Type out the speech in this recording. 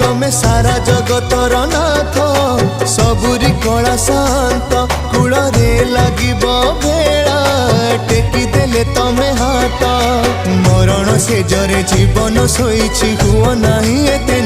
तमे सारा जगतर नाथ सबुरी कला शांत कूल रे लगिब भेड़ा टेकी देले तमे हाथ मरण से जरे जीवन शोइछि हुओ नाही एते